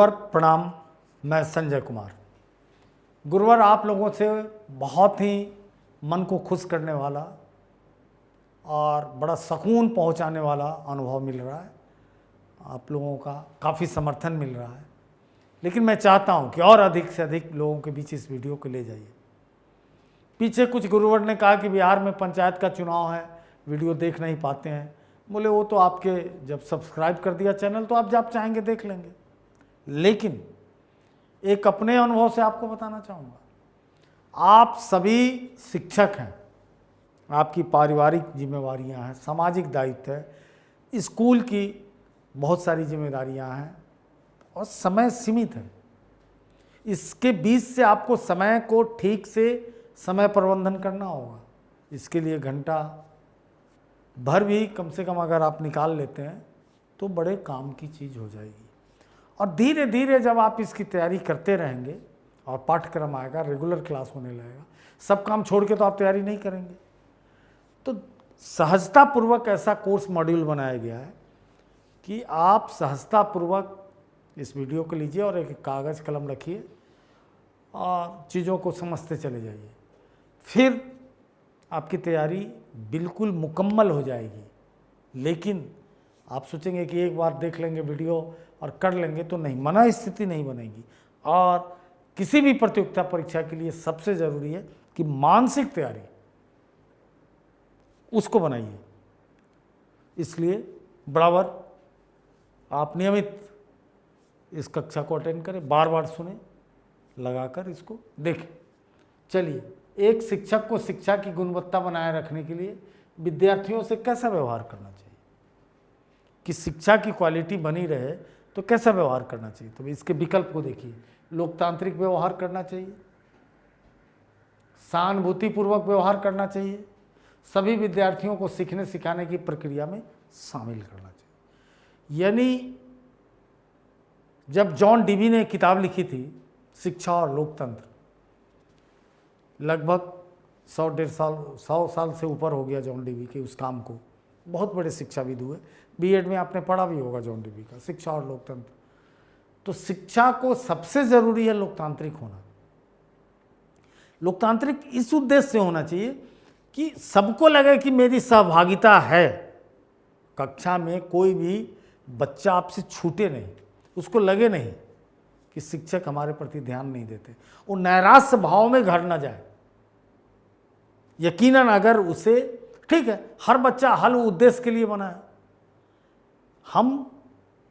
गुरुवर प्रणाम। मैं संजय कुमार। गुरुवर आप लोगों से बहुत ही मन को खुश करने वाला और बड़ा सुकून पहुंचाने वाला अनुभव मिल रहा है। आप लोगों का काफ़ी समर्थन मिल रहा है, लेकिन मैं चाहता हूं कि और अधिक से अधिक लोगों के बीच इस वीडियो को ले जाइए। पीछे कुछ गुरुवर ने कहा कि बिहार में पंचायत का चुनाव है, वीडियो देख नहीं पाते हैं। बोले वो तो आपके जब सब्सक्राइब कर दिया चैनल तो आप जब चाहेंगे देख लेंगे। लेकिन एक अपने अनुभव से आपको बताना चाहूँगा, आप सभी शिक्षक हैं, आपकी पारिवारिक जिम्मेवारियां हैं, सामाजिक दायित्व है, स्कूल की बहुत सारी जिम्मेदारियां हैं और समय सीमित है। इसके बीच से आपको समय को ठीक से समय प्रबंधन करना होगा। इसके लिए घंटा भर भी कम से कम अगर आप निकाल लेते हैं तो बड़े काम की चीज़ हो जाएगी। और धीरे धीरे जब आप इसकी तैयारी करते रहेंगे और पाठ्यक्रम आएगा, रेगुलर क्लास होने लगेगा, सब काम छोड़ के तो आप तैयारी नहीं करेंगे। तो सहजतापूर्वक ऐसा कोर्स मॉड्यूल बनाया गया है कि आप सहजतापूर्वक इस वीडियो को लीजिए और एक कागज़ कलम रखिए और चीज़ों को समझते चले जाइए। फिर आपकी तैयारी बिल्कुल मुकम्मल हो जाएगी। लेकिन आप सोचेंगे कि एक बार देख लेंगे वीडियो और कर लेंगे तो नहीं, मना स्थिति नहीं बनेगी। और किसी भी प्रतियोगिता परीक्षा के लिए सबसे ज़रूरी है कि मानसिक तैयारी उसको बनाइए। इसलिए बराबर आप नियमित इस कक्षा को अटेंड करें, बार बार सुने, लगाकर इसको देखें। चलिए, एक शिक्षक को शिक्षा की गुणवत्ता बनाए रखने के लिए विद्यार्थियों से कैसा व्यवहार करना चाहिए, कि शिक्षा की क्वालिटी बनी रहे तो कैसा व्यवहार करना चाहिए। तो इसके विकल्प को देखिए। लोकतांत्रिक व्यवहार करना चाहिए, सहानुभूतिपूर्वक व्यवहार करना चाहिए, सभी विद्यार्थियों को सीखने सिखाने की प्रक्रिया में शामिल करना चाहिए। यानी जब जॉन डीवी ने किताब लिखी थी शिक्षा और लोकतंत्र, लगभग 100 साल से ऊपर हो गया जॉन डीवी के उस काम को। बहुत बड़े शिक्षाविद हुए, बीएड में आपने पढ़ा भी होगा जॉन डीवी का, शिक्षा और लोकतंत्र। तो शिक्षा को सबसे ज़रूरी है लोकतांत्रिक होना। लोकतांत्रिक इस उद्देश्य से होना चाहिए कि सबको लगे कि मेरी सहभागिता है। कक्षा में कोई भी बच्चा आपसे छूटे नहीं, उसको लगे नहीं कि शिक्षक हमारे प्रति ध्यान नहीं देते, वो नैराश्य भाव में घर न जाए। यकीनन अगर उसे, ठीक है, हर बच्चा हर उद्देश्य के लिए बना है। हम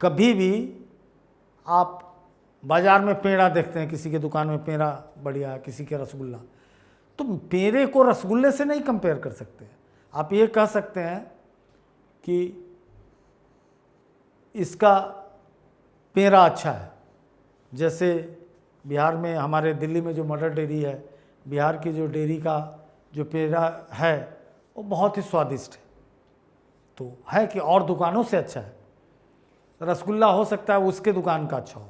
कभी भी, आप बाजार में पेड़ा देखते हैं, किसी के दुकान में पेड़ा बढ़िया, किसी के रसगुल्ला, तो पेड़े को रसगुल्ले से नहीं कंपेयर कर सकते। आप ये कह सकते हैं कि इसका पेड़ा अच्छा है। जैसे बिहार में, हमारे दिल्ली में जो मदर डेयरी है, बिहार की जो डेयरी का जो पेड़ा है वो बहुत ही स्वादिष्ट है। तो है कि और दुकानों से अच्छा है। रसगुल्ला हो सकता है उसके दुकान का अच्छा हो।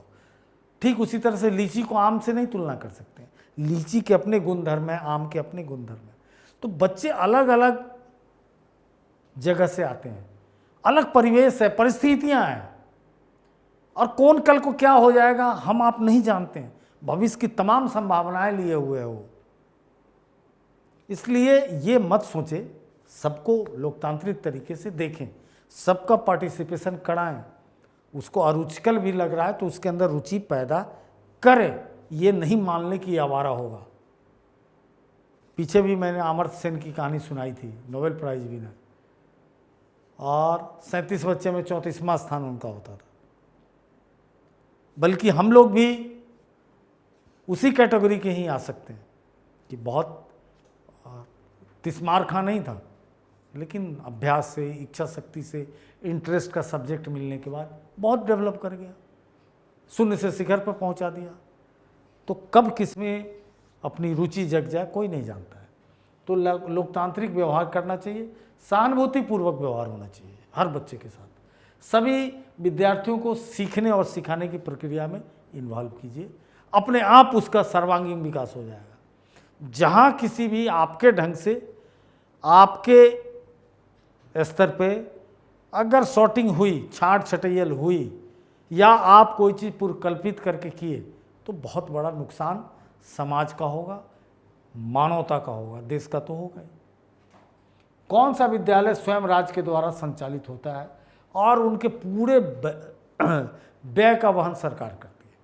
ठीक उसी तरह से लीची को आम से नहीं तुलना कर सकते। लीची के अपने गुणधर्म है, आम के अपने गुणधर्म है। तो बच्चे अलग अलग जगह से आते हैं, अलग परिवेश है, परिस्थितियां हैं, और कौन कल को क्या हो जाएगा हम आप नहीं जानते हैं। भविष्य की तमाम संभावनाएं लिए हुए हो। इसलिए ये मत सोचे, सबको लोकतांत्रिक तरीके से देखें, सबका पार्टिसिपेशन कराएं। उसको अरुचिकर भी लग रहा है तो उसके अंदर रुचि पैदा करें। ये नहीं मान ले कि आवारा होगा। पीछे भी मैंने अमर्त्य सेन की कहानी सुनाई थी, नोबेल प्राइज विनर, और 37 बच्चे में 34वां स्थान उनका होता था। बल्कि हम लोग भी उसी कैटेगरी के ही आ सकते हैं कि बहुत तिस्मार खां नहीं था, लेकिन अभ्यास से, इच्छा शक्ति से, इंटरेस्ट का सब्जेक्ट मिलने के बाद बहुत डेवलप कर गया, शून्य से शिखर पर पहुंचा दिया। तो कब किसमें अपनी रुचि जग जाए कोई नहीं जानता है। तो लोकतांत्रिक व्यवहार करना चाहिए, सहानुभूतिपूर्वक व्यवहार होना चाहिए हर बच्चे के साथ। सभी विद्यार्थियों को सीखने और सिखाने की प्रक्रिया में इन्वॉल्व कीजिए, अपने आप उसका सर्वांगीण विकास हो जाएगा। जहाँ किसी भी आपके ढंग से, आपके स्तर पे अगर शॉर्टिंग हुई, छांट छटैयल हुई, या आप कोई चीज़ पूर्वकल्पित करके किए तो बहुत बड़ा नुकसान समाज का होगा, मानवता का होगा, देश का तो होगा ही। कौन सा विद्यालय स्वयं राज्य के द्वारा संचालित होता है और उनके पूरे व्यय का वहन सरकार करती है?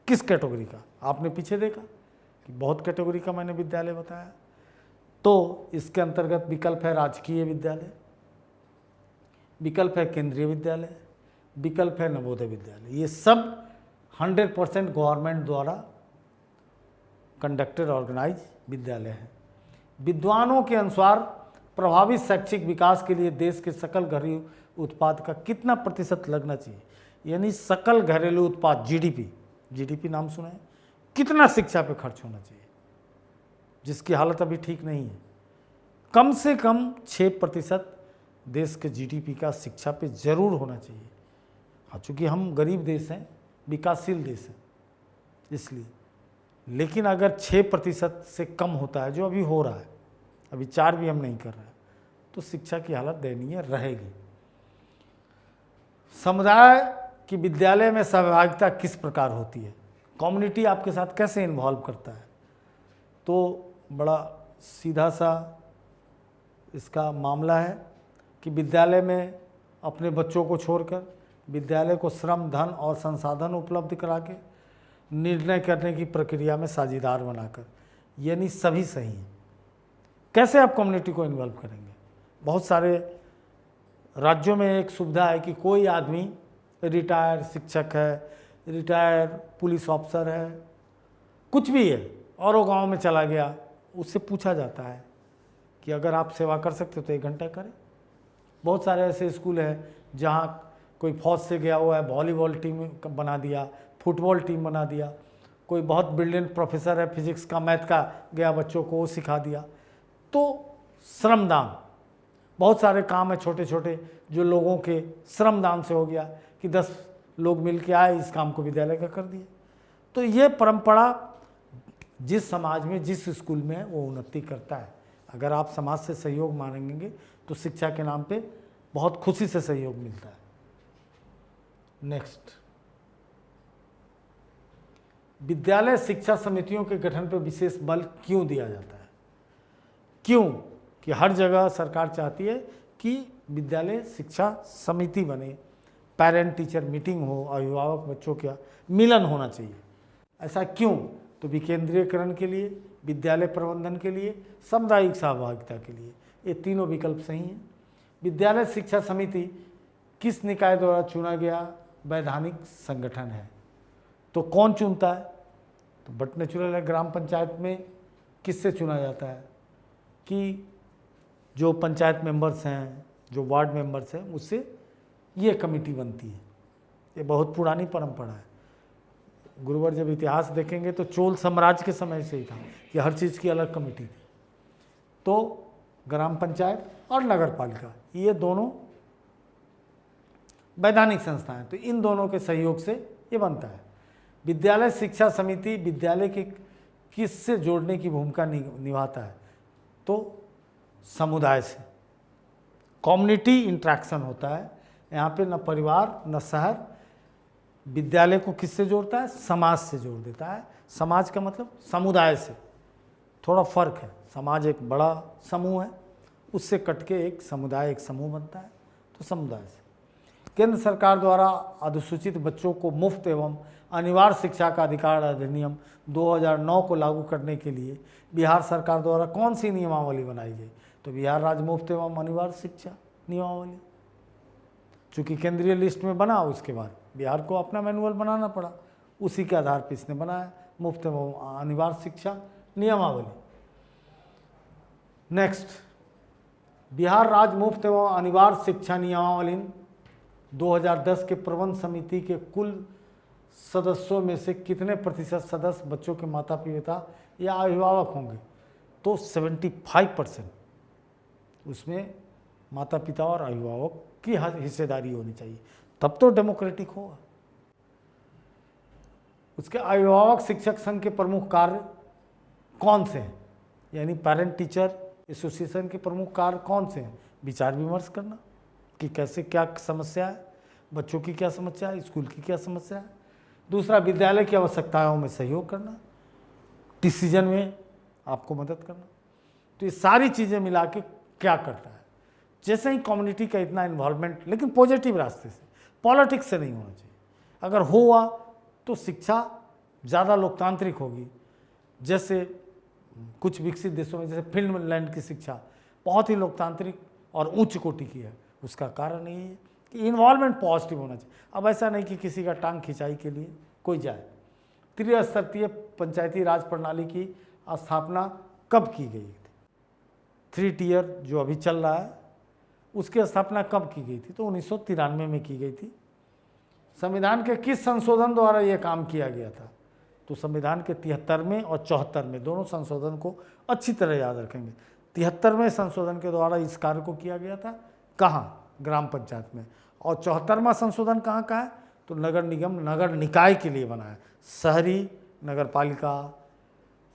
किस कैटेगरी का? आपने पीछे देखा कि बहुत कैटेगरी का मैंने विद्यालय बताया। तो इसके अंतर्गत विकल्प है राजकीय विद्यालय, विकल्प है केंद्रीय विद्यालय, विकल्प है नवोदय विद्यालय। ये सब 100% गवर्नमेंट द्वारा कंडक्टेड ऑर्गेनाइज विद्यालय हैं। विद्वानों के अनुसार प्रभावी शैक्षिक विकास के लिए देश के सकल घरेलू उत्पाद का कितना प्रतिशत लगना चाहिए? यानी सकल घरेलू उत्पाद, जीडीपी नाम सुना है, कितना शिक्षा पे खर्च होना चाहिए, जिसकी हालत अभी ठीक नहीं है। कम से कम 6% देश के जीडीपी का शिक्षा पे जरूर होना चाहिए। हाँ, चूँकि हम गरीब देश हैं, विकासशील देश हैं इसलिए, लेकिन अगर 6% से कम होता है, जो अभी हो रहा है, अभी 4 भी हम नहीं कर रहे हैं, तो शिक्षा की हालत दयनीय रहेगी। समुदाय की विद्यालय में सहभागिता किस प्रकार होती है? कम्युनिटी आपके साथ कैसे इन्वॉल्व करता है? तो बड़ा सीधा सा इसका मामला है कि विद्यालय में अपने बच्चों को छोड़कर विद्यालय को श्रम, धन और संसाधन उपलब्ध करा के निर्णय करने की प्रक्रिया में साझेदार बनाकर, यानी सभी सही हैं। कैसे आप कम्युनिटी को इन्वॉल्व करेंगे? बहुत सारे राज्यों में एक सुविधा है कि कोई आदमी रिटायर शिक्षक है, रिटायर पुलिस ऑफिसर है, कुछ भी है, और वो गांव में चला गया, उससे पूछा जाता है कि अगर आप सेवा कर सकते हो तो 1 घंटा करें। बहुत सारे ऐसे स्कूल हैं जहाँ कोई फौज से गया हुआ है, वॉलीबॉल टीम बना दिया, फुटबॉल टीम बना दिया, कोई बहुत ब्रिलियंट प्रोफेसर है फिजिक्स का, मैथ का, गया बच्चों को वो सिखा दिया। तो श्रमदान, बहुत सारे काम है छोटे छोटे जो लोगों के श्रमदान से हो गया कि 10 लोग मिल के आए, इस काम को विद्यालय का कर दिया। तो ये परंपरा जिस समाज में, जिस स्कूल में है, वो उन्नति करता है। अगर आप समाज से सहयोग मांगेंगे तो शिक्षा के नाम पे बहुत खुशी से सहयोग मिलता है। नेक्स्ट, विद्यालय शिक्षा समितियों के गठन पर विशेष बल क्यों दिया जाता है? क्यों कि हर जगह सरकार चाहती है कि विद्यालय शिक्षा समिति बने, पेरेंट टीचर मीटिंग हो, अभिभावक बच्चों का मिलन होना चाहिए। ऐसा क्यों? तो विकेंद्रीकरण के लिए, विद्यालय प्रबंधन के लिए, सामुदायिक सहभागिता के लिए। ये तीनों विकल्प सही हैं। विद्यालय शिक्षा समिति किस निकाय द्वारा चुना गया वैधानिक संगठन है? तो कौन चुनता है? तो बट नेचुरल है, ग्राम पंचायत में किससे चुना जाता है कि जो पंचायत मेंबर्स हैं, जो वार्ड मेंबर्स हैं, उससे ये कमेटी बनती है। ये बहुत पुरानी परंपरा है। गुरुवर जब इतिहास देखेंगे तो चोल साम्राज्य के समय से ही था कि हर चीज़ की अलग कमेटी थी। तो ग्राम पंचायत और नगर पालिका, ये दोनों वैधानिक संस्था हैं, तो इन दोनों के सहयोग से ये बनता है। विद्यालय शिक्षा समिति विद्यालय के किससे जोड़ने की भूमिका निभाता है? तो समुदाय से, कम्युनिटी इंटरेक्शन होता है यहाँ पे। न परिवार न शहर, विद्यालय को किससे जोड़ता है? समाज से जोड़ देता है। समाज का मतलब समुदाय से, थोड़ा फर्क है। समाज एक बड़ा समूह है, उससे कट के एक समुदाय, एक समूह बनता है, तो समुदाय से। केंद्र सरकार द्वारा अनुसूचित बच्चों को मुफ्त एवं अनिवार्य शिक्षा का अधिकार अधिनियम 2009 को लागू करने के लिए बिहार सरकार द्वारा कौन सी नियमावली बनाई गई? तो बिहार राज्य मुफ्त एवं अनिवार्य शिक्षा नियमावली। चूँकि केंद्रीय लिस्ट में बना, उसके बाद बिहार को अपना मैनुअल बनाना पड़ा, उसी के आधार पर इसने बनाया मुफ्त एवं अनिवार्य शिक्षा नियमावली। नेक्स्ट, बिहार राज्य मुफ्त एवं अनिवार्य शिक्षा नियमावली 2010 के प्रबंध समिति के कुल सदस्यों में से कितने प्रतिशत सदस्य बच्चों के माता पिता या अभिभावक होंगे? तो 75% उसमें माता पिता और अभिभावक की हिस्सेदारी होनी चाहिए, तब तो डेमोक्रेटिक होगा। उसके अभिभावक शिक्षक संघ के प्रमुख कार्य कौन से हैं? यानी पेरेंट टीचर एसोसिएशन के प्रमुख कार्य कौन से हैं? विचार विमर्श करना कि कैसे क्या समस्या है, बच्चों की क्या समस्या है, स्कूल की क्या समस्या है। दूसरा, विद्यालय की आवश्यकताओं में सहयोग करना, डिसीजन में आपको मदद करना। तो ये सारी चीज़ें मिला के क्या करता है, जैसे ही कम्युनिटी का इतना इन्वॉल्वमेंट, लेकिन पॉजिटिव रास्ते से, पॉलिटिक्स से नहीं होना चाहिए। अगर हुआ तो शिक्षा ज़्यादा लोकतांत्रिक होगी। जैसे कुछ विकसित देशों में, जैसे फिनलैंड की शिक्षा बहुत ही लोकतांत्रिक और उच्च कोटि की है। उसका कारण यही है कि इन्वॉल्वमेंट पॉजिटिव होना चाहिए। अब ऐसा नहीं कि किसी का टांग खिंचाई के लिए कोई जाए। त्रिस्तरीय पंचायती राज प्रणाली की स्थापना कब की गई थी? 3 टियर जो अभी चल रहा है, उसकी स्थापना कब की गई थी? तो 1993 में की गई थी। संविधान के किस संशोधन द्वारा यह काम किया गया था? तो संविधान के 73वें और 74वें दोनों संशोधन को अच्छी तरह याद रखेंगे। 73वें संशोधन के द्वारा इस कार्य को किया गया था, कहाँ? ग्राम पंचायत में। और 74वां संशोधन कहाँ का है? तो नगर निगम, नगर निकाय के लिए बना है। शहरी नगर पालिका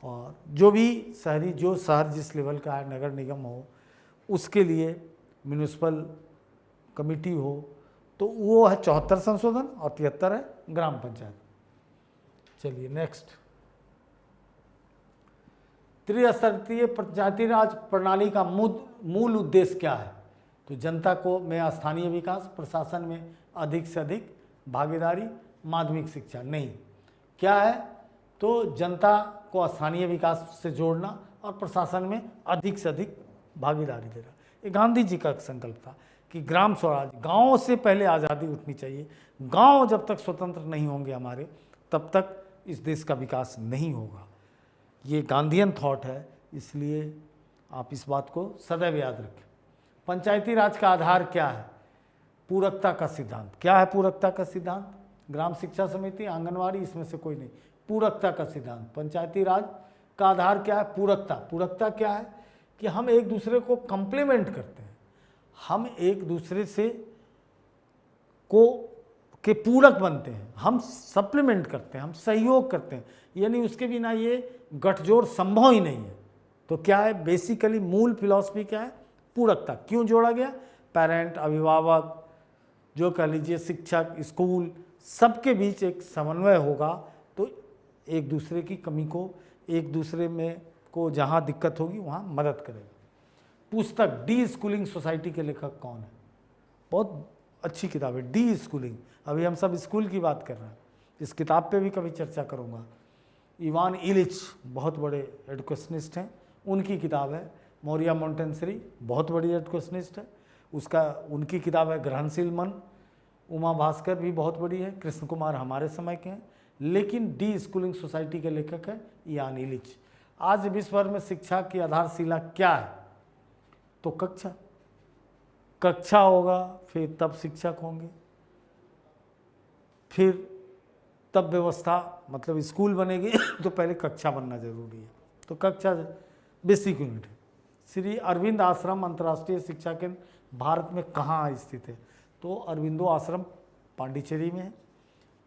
और जो भी शहरी, जो शहर जिस लेवल का है, नगर निगम हो, उसके लिए म्यूनिसिपल कमेटी हो, तो वो है 74 संशोधन और 73 है ग्राम पंचायत। चलिए नेक्स्ट, त्रिस्तरीय पंचायती राज प्रणाली का मूल उद्देश्य क्या है? तो जनता को में स्थानीय विकास, प्रशासन में अधिक से अधिक भागीदारी, माध्यमिक शिक्षा। नहीं, क्या है? तो जनता को स्थानीय विकास से जोड़ना और प्रशासन में अधिक से अधिक भागीदारी देना। ये गांधी जी का संकल्प था कि ग्राम स्वराज, गाँव से पहले आज़ादी उठनी चाहिए। गांव जब तक स्वतंत्र नहीं होंगे हमारे, तब तक इस देश का विकास नहीं होगा। ये गांधीयन थॉट है, इसलिए आप इस बात को सदैव याद रखें। पंचायती राज का आधार क्या है? पूरकता का सिद्धांत। क्या है पूरकता का सिद्धांत? ग्राम शिक्षा समिति, आंगनवाड़ी, इसमें से कोई नहीं। पूरकता का सिद्धांत। पंचायती राज का आधार क्या है? पूरकता। पूरकता क्या है? कि हम एक दूसरे को कंप्लीमेंट करते हैं, हम एक दूसरे से के पूरक बनते हैं, हम सप्लीमेंट करते हैं, हम सहयोग करते हैं। यानी उसके बिना ये गठजोड़ संभव ही नहीं है। तो क्या है बेसिकली मूल फिलॉसफी क्या है? पूरकता। क्यों जोड़ा गया? पेरेंट, अभिभावक, जो कह लीजिए शिक्षक, स्कूल, सबके बीच एक समन्वय होगा तो एक दूसरे की कमी को, एक दूसरे में को जहाँ दिक्कत होगी वहाँ मदद करेगा। पुस्तक डी स्कूलिंग सोसाइटी के लेखक कौन है? बहुत अच्छी किताब है डी स्कूलिंग। अभी हम सब स्कूल की बात कर रहे हैं, इस किताब पे भी कभी चर्चा करूँगा। इवान इलिच बहुत बड़े एडुकेशनिस्ट हैं, उनकी किताब है। मोरिया मोंटेसरी बहुत बड़ी एडुकेशनिस्ट है, उनकी किताब है ग्रहणशील मन। उमा भास्कर भी बहुत बड़ी है, कृष्ण कुमार हमारे समय के हैं, लेकिन डी स्कूलिंग सोसाइटी के लेखक है इवान इलिच। आज विश्व भर में शिक्षा की आधारशिला क्या है? तो कक्षा होगा, फिर तब शिक्षक होंगे, फिर तब व्यवस्था, मतलब स्कूल बनेगी तो पहले कक्षा बनना जरूरी है। तो कक्षा बेसिक यूनिट है। श्री अरविंद आश्रम अंतर्राष्ट्रीय शिक्षा केंद्र भारत में कहाँ स्थित है? तो अरविंदो आश्रम पांडिचेरी में है।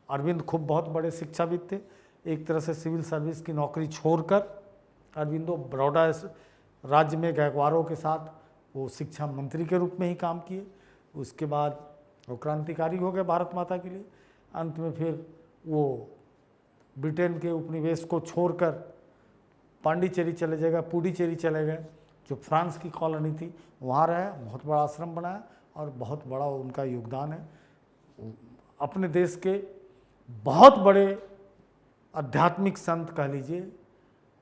अरविंद खूब बहुत बड़े शिक्षाविद थे। एक तरह से सिविल सर्विस की नौकरी छोड़कर अरविंदो बड़ौदा राज्य में गायकवाड़ों के साथ वो शिक्षा मंत्री के रूप में ही काम किए। उसके बाद वो क्रांतिकारी हो गए भारत माता के लिए। अंत में फिर वो ब्रिटेन के उपनिवेश को छोड़कर पांडिचेरी चले गए, पुडुचेरी चले गए, जो फ्रांस की कॉलोनी थी, वहाँ रहे, बहुत बड़ा आश्रम बनाया और बहुत बड़ा उनका योगदान है। अपने देश के बहुत बड़े आध्यात्मिक संत कह लीजिए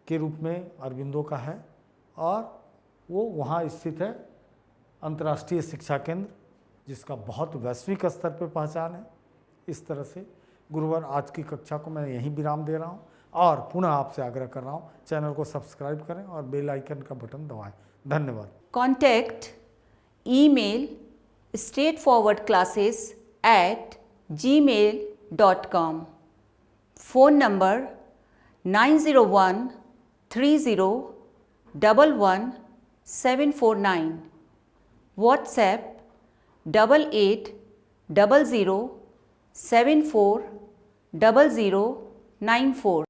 के रूप में अरविंदो का है, और वो वहाँ स्थित है अंतर्राष्ट्रीय शिक्षा केंद्र, जिसका बहुत वैश्विक स्तर पर पहचान है। इस तरह से गुरुवार आज की कक्षा को मैं यहीं विराम दे रहा हूँ और पुनः आपसे आग्रह कर रहा हूँ चैनल को सब्सक्राइब करें और बेल आइकन का बटन दबाएं। धन्यवाद। Contact email straightforwardclasses@gmail.com. Phone number 90130111749. WhatsApp 8800740094.